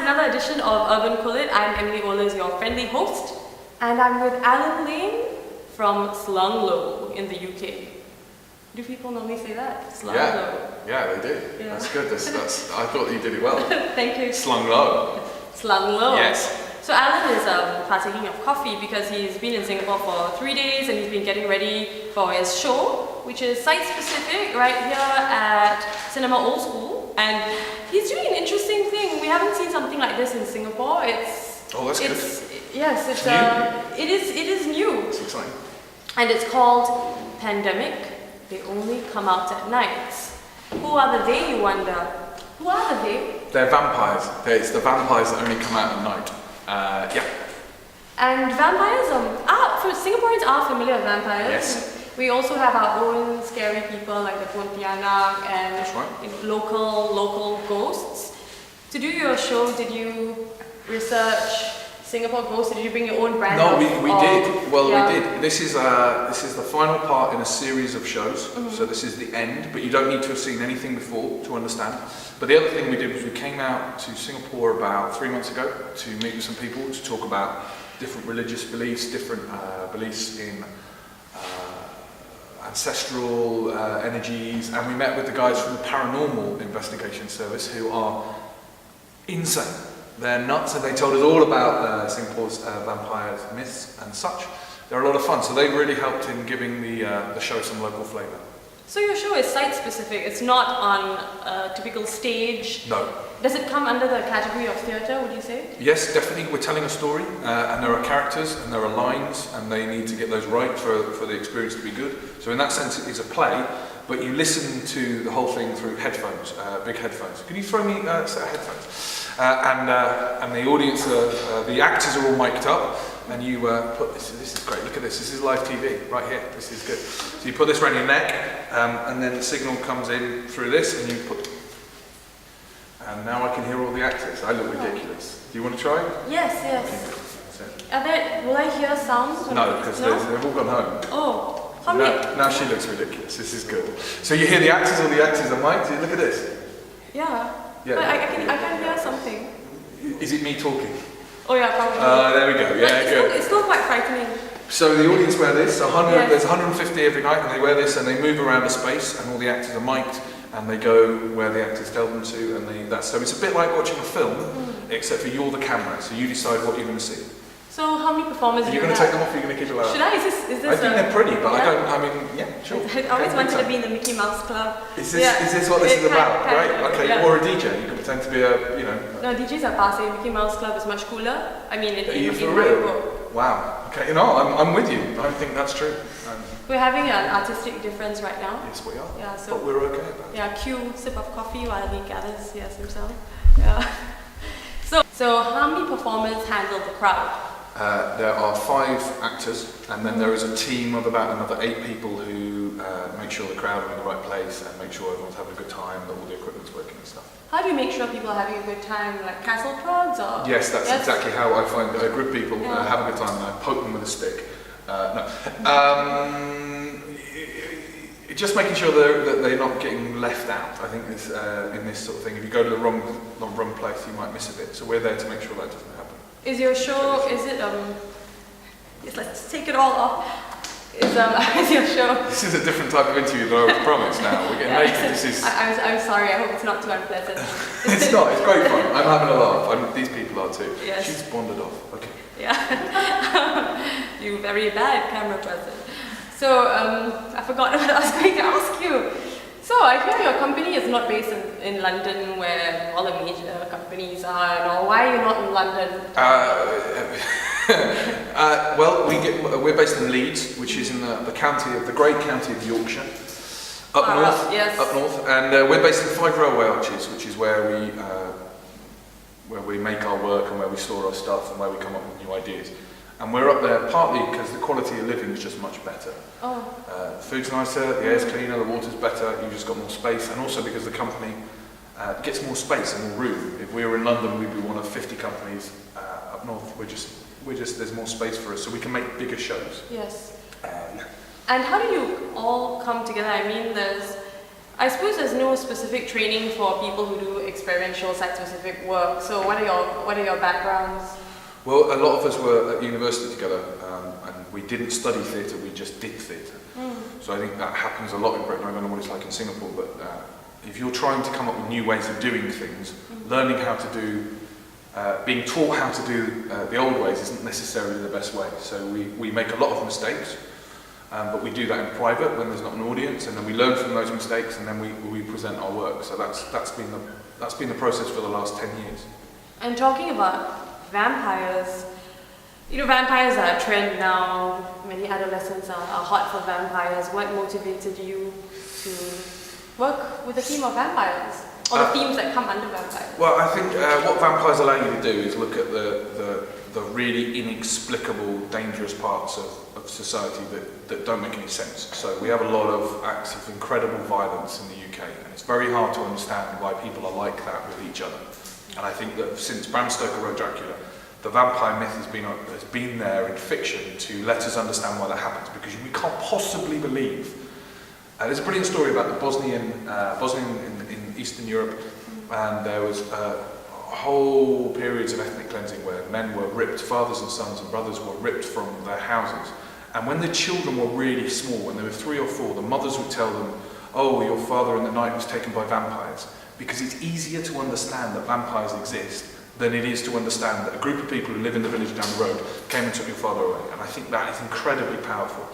another edition of Urban Kulit. I'm Emily Olas, your friendly host, and I'm with Alan Lane from Slung in the UK. Do people normally say that? Slung low. Yeah, they do. Yeah. That's good. That's. I thought you did it well. Thank you. Slung low. Slung low. Yes. So Alan is partaking of coffee because he's been in Singapore for 3 days and he's been getting ready for his show, which is site-specific right here at Cinema Old School. And he's doing an interesting thing. We haven't seen something like this in Singapore. That's good. Yes, it's new. It is new. It's exciting. And it's called Pandemic. They only come out at nights. Who are the they, you wonder? Who are the they? They're vampires. It's the vampires that only come out at night. Yeah. And vampires Singaporeans are familiar with vampires. Yes. We also have our own scary people like the Pontianak and That's right. local ghosts. To do your show, did you research Singapore ghosts? Did you bring your own brand? No, we did. Well, we did. This is the final part in a series of shows. Mm-hmm. So this is the end, but you don't need to have seen anything before to understand. But the other thing we did was we came out to Singapore about 3 months ago to meet with some people to talk about different religious beliefs, different beliefs in ancestral energies, and we met with the guys from the Paranormal Investigation Service who are insane. They're nuts, and they told us all about Singapore's vampires, myths and such. They're a lot of fun, so they really helped in giving the show some local flavour. So your show is site-specific, it's not on a typical stage? No. Does it come under the category of theatre, would you say? Yes, definitely. We're telling a story, and there are characters, and there are lines, and they need to get those right for the experience to be good. So in that sense, it is a play, but you listen to the whole thing through headphones, big headphones. Can you throw me a set of headphones? And the audience, the actors are all mic'd up, and you put this is great, look at this is live TV, right here, this is good. So you put this around your neck, and then the signal comes in through this, and you put, and now I can hear all the actors. I look ridiculous. Do you want to try? Yes. Will I hear sounds? No, because they've all gone home. Oh, how many? Now she looks ridiculous, this is good. So you hear the actors, all the actors are mic'd, look at this. Yeah. But I can hear something. Is it me talking? Oh yeah, probably. There we go. Yeah, good. It's still quite frightening. So the audience wear this. There's 150 every night, and they wear this, and they move around the space, and all the actors are mic'd, and they go where the actors tell them to, and so it's a bit like watching a film, except for you're the camera, so you decide what you're going to see. So how many performers are do you have? going to take them off, or are you going to keep it like that? Should I? Is this I think they're pretty, but sure. I always wanted to be in the Mickey Mouse Club. Is this what this is about? Right? Okay, yeah. Or a DJ. You can pretend to be No, DJs are passé. Mickey Mouse Club is much cooler. I mean, are you for real? Wow. Okay, I'm with you. I think that's true. We're having an artistic difference right now. Yes, we are. Yeah, so but we're okay about it. Yeah, cue sip of coffee while he gathers himself. Yeah. So how many performers handle the crowd? There are 5 actors, and then there is a team of about another 8 people who make sure the crowd are in the right place and make sure everyone's having a good time, that all the equipment's working and stuff. How do you make sure people are having a good time, like castle prods or? Yes, that's exactly how I find a group of people have a good time, and I poke them with a stick. Just making sure that they're not getting left out. I think in this sort of thing, if you go to the wrong place, you might miss a bit. So we're there to make sure that doesn't happen. Is your show, yes, let's take it all off. Is your show? This is a different type of interview than I was promised now. We're getting naked. I'm sorry, I hope it's not too unpleasant. It's not, it's great fun. I'm having a laugh. These people are too. Yes. She's wandered off. Okay. Yeah. You're very bad camera person. So, I forgot what I was going to ask you. So, I hear your company is not based in London where all the major companies are and all. Why are you not in London? Well, we're based in Leeds, which is in the great county of Yorkshire, up north. Yes. Up north, and we're based in 5 railway arches, which is where we make our work and where we store our stuff and where we come up with new ideas. And we're up there partly because the quality of living is just much better. The food's nicer, the air's cleaner, the water's better, you've just got more space, and also because the company gets more space and more room. If we were in London, we'd be one of 50 companies. Up north, there's more space for us, so we can make bigger shows. Yes. And how do you all come together? I mean, there's I suppose there's no specific training for people who do experiential site-specific work. So what are your backgrounds? Well, a lot of us were at university together, and we didn't study theatre, we just did theatre. So I think that happens a lot in Britain. I don't know what it's like in Singapore, but if you're trying to come up with new ways of doing things, learning how to do, being taught how to do the old ways isn't necessarily the best way. So we make a lot of mistakes, but we do that in private when there's not an audience, and then we learn from those mistakes, and then we present our work. So that's been the process for the last 10 years. And talking about vampires, vampires are a trend now. Many adolescents are hot for vampires. What motivated you to work with a theme of vampires? Or the themes that come under vampires? Well, I think what vampires allow you to do is look at the really inexplicable, dangerous parts of society that don't make any sense. So we have a lot of acts of incredible violence in the UK, and it's very hard to understand why people are like that with each other. And I think that since Bram Stoker wrote Dracula, the vampire myth has been there in fiction to let us understand why that happens, because we can't possibly believe. There's a brilliant story about the Bosnian in Eastern Europe, and there was whole periods of ethnic cleansing where men were ripped, fathers and sons and brothers were ripped from their houses. And when the children were really small, when they were 3 or 4, the mothers would tell them, "Oh, your father in the night was taken by vampires," because it's easier to understand that vampires exist than it is to understand that a group of people who live in the village down the road came and took your father away. And I think that is incredibly powerful,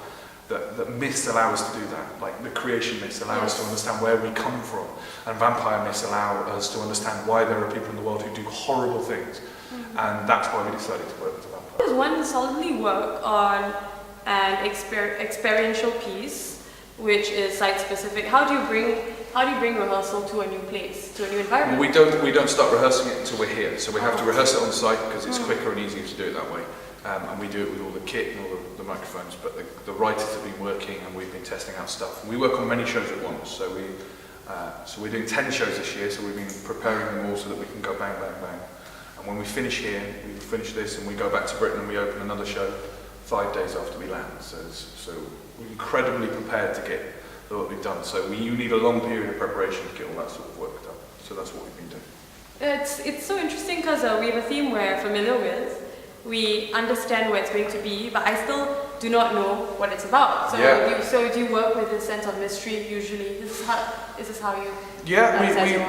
that myths allow us to do that. Like the creation myths allow us to understand where we come from, and vampire myths allow us to understand why there are people in the world who do horrible things. And that's why we decided to work with the vampire. Does one solidly work on an experiential piece, which is site-specific? How do you bring rehearsal to a new place, to a new environment? Well, we don't start rehearsing it until we're here. So we have to rehearse it on site because it's quicker and easier to do it that way. And we do it with all the kit and all the microphones. But the writers have been working, and we've been testing out stuff. And we work on many shows at once. So we're doing 10 shows this year. So we've been preparing them all so that we can go bang, bang, bang. And when we finish here, we finish this, and we go back to Britain and we open another show 5 days after we land. So we're incredibly prepared to get what we've done. So you need a long period of preparation to get all that sort of work done. So that's what we've been doing. It's so interesting because we have a theme we're familiar with. We understand where it's going to be, but I still do not know what it's about. So do you work with a sense of mystery usually? Is this how you? Yeah,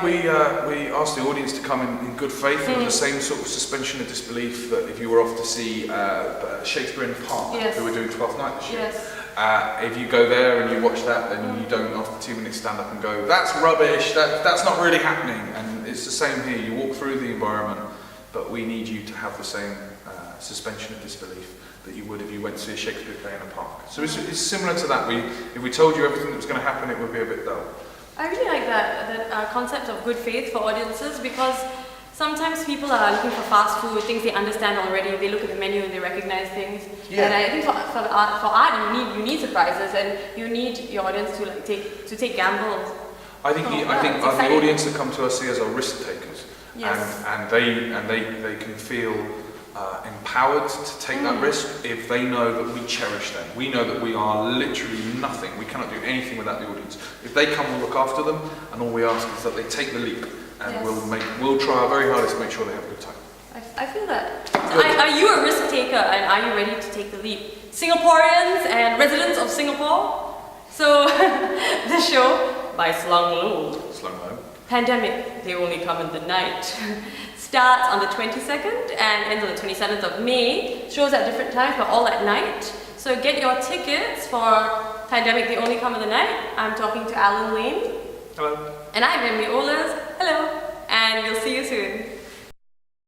we ask the audience to come in good faith with the same sort of suspension of disbelief that if you were off to see Shakespeare in the Park, who were doing 12th Night this year. If you go there and you watch that, then you don't after 2 minutes stand up and go, "That's rubbish, that's not really happening." And it's the same here. You walk through the environment, but we need you to have the same suspension of disbelief that you would if you went to see a Shakespeare play in a park. So it's similar to that. If we told you everything that was going to happen, it would be a bit dull. I really like that concept of good faith for audiences, because sometimes people are looking for fast food, things they understand already. They look at the menu and they recognize things. Yeah. And I think for art, you need surprises, and you need your audience to take gambles. I think the audience that come to us see us are risk takers, and they can feel empowered to take that risk if they know that we cherish them. We know that we are literally nothing. We cannot do anything without the audience. If they come, we'll look after them, and all we ask is that they take the leap, and we'll try our very hardest to make sure they have a good time. I feel that. So are you a risk taker, and are you ready to take the leap? Singaporeans and residents of Singapore. So the show by Slung. Pandemic, They Only Come in the Night. Starts on the 22nd and ends on the 27th of May. Shows at different times, but all at night. So get your tickets for Pandemic, They Only Come in the Night. I'm talking to Alan Lane. Hello. And I'm Emily Ola.